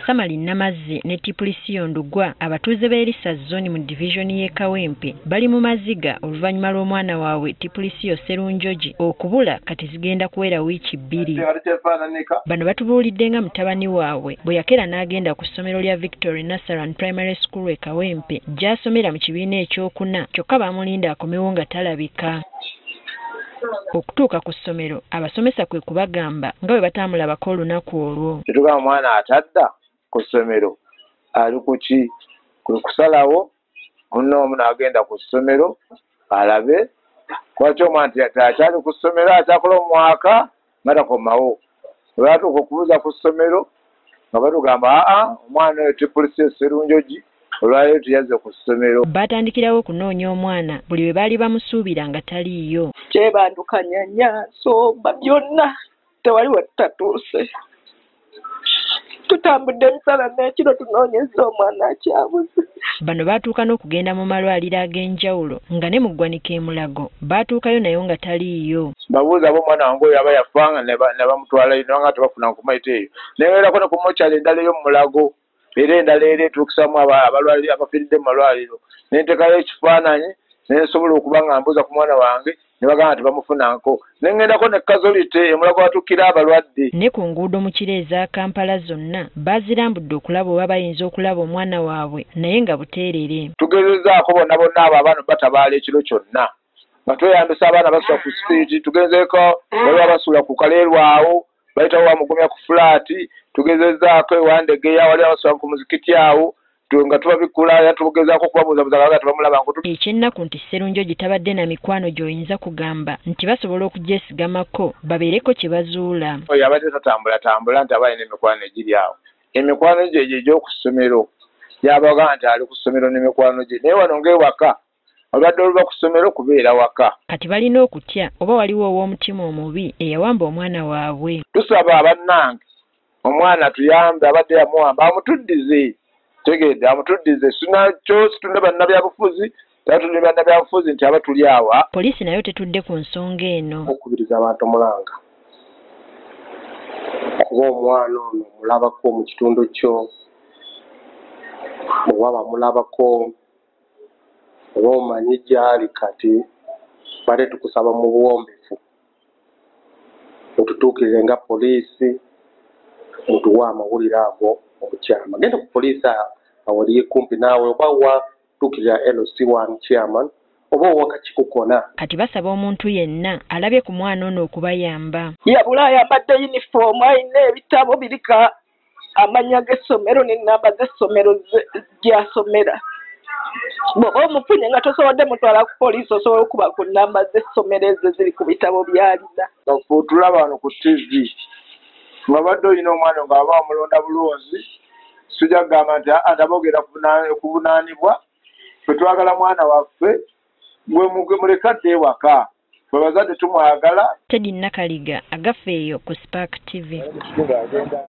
Samali Namazzi ne Tipulisio Ndugwa abatuuze b'Erisa Zone mu division y'e Kawempe bali mu maziga oluvannyuma lw'omwana waabwe Tipulisio Sserunjogi okubula kati zigenda kuwera wiiki 2. Bano batubuulidde nga mutabani waabwe bwe yakera n'agenda ku ssomero lya Victory Nursery Primary School e Kawempe gy'asomera mu kibiina ekyokuna kyokka baamulinda akomewo nga talabika. Okutuuka ku ssomero abasomesa kwe kubagamba nga bwe bataamulabako olunaku olwo. Tetugamba mwana atadda ku ssomero ali ku ki kusalawo munno n'agenda ku ssomero alabe kwaki omwana akyali ku ssomero akyakola omwaka nga takomawo. Bwe batuuka okubuuza ku ssomero nga batugamba omwana oyo Tipulisio Sserunjogi olwaleero teyazze ku ssomero. Baatandikirawo okunoonya omwana buli bwe baali bamusuubira nga taliiyo. Kyebandukanya nnyansomba byonna tewali we tutatuuse. Tutambudde emisana n'ekiro tunoonyeza omwana akyabuze. Bano baatuuka n'okugenda mu malwaliro ag'enjawulo nga ne mu ggwanika e Mulago baatuukayo nayo nga taliiyo. Babuuza omwana wange oyo aba yafanga ne bamutwalayo naye nga tebafuna kumayita eyo. Neerako ne ku mokyali endala ey'omu Mulago era endala era etuukisamu abalwaliro abafiiridde mu malwaliro. Ne nteekayo ekifaananyi ne nsobola okuba nga mbuuza ku mwana wange ne bagamba tebamufunanko. Ne ngendako ne Kazolite e Mulago watuukira abalwadde. Ne ku nguudo mu kiro eza Kampala zonna baazirambudde okulaba oba bayinza okulaba omwana waabwe naye nga buteerere. Tugezezaako bonna abo abaana batabaala ekiro kyonna nga tweyambisa abaana basula ku sitiiti. Tugezeeko baliwo abasula ku Kaleerwawo bayitawo bamugumya ku fulaati. Tugezezaako ewandegeya wali abasula ku muzikiti awo nga tubabikula tugezaako okubabuuzabuuza nga tebamulaba. Ekyennaku nti Sserunjogi tabadde na mikwano gy'oyinza kugamba nti basobola okugyesigamako babeereko kye bazuula. Oyo abadde tatambulatambula nti aba alina emikwano egiri awo. Emikwano gye egy'oku ssomero gy'abaga nti ali ku ssomero n'emikwano gye naye wano ng'ewaka olwadde oluva ku ssomero kubeera waka. Kati balina okutya oba waliwo ow'omutima omubi eyawamba omwana waabwe. Tusaba abannange omwana tuyambe abadde yamuwamba amutuddize. Tegedde amutuddize sinakyo situne bannabyabufuzi tatudde bannabyabufuzi nti aba tuli awa. Poliisi nayo tetudde ku nsonga eno. Okubiriza abantu mulanga kuba omwana ono mulabako mu kitundu kyo oba bamulabako oba omanyi gyali kati bale tukusaba mu buwombefu otutuukirire nga poliisi mutuwa amawulire ago obukyama. Genda ku poliisi awali kumpi naawe oba watuukirira LC1 chairman oba owakakiiko kona. Kati basaba omuntu yenna alabye ku mwana ono okubayamba. Yabula ayambadde yunifoomu alina ebitabo birika amannya g'essomero n'ennamba z'essomero gy'asomera. Bw'oba omufunye nga tosobodde mutwala ku poliisi osobola okuba ku nnamba z'essomero ezo ziri ku bitabo by'alina. Tulaba wano ku TV nga badde olina omwana nga aba omulonda bulunzi sijja kugamba nti atabogera kubunaanibwa. Ffe twagala mwana waffe gwe mulekadde ewaka bwe bazadde tumwagala. Teddy Nakaliga agafeeyo ku Spark TV.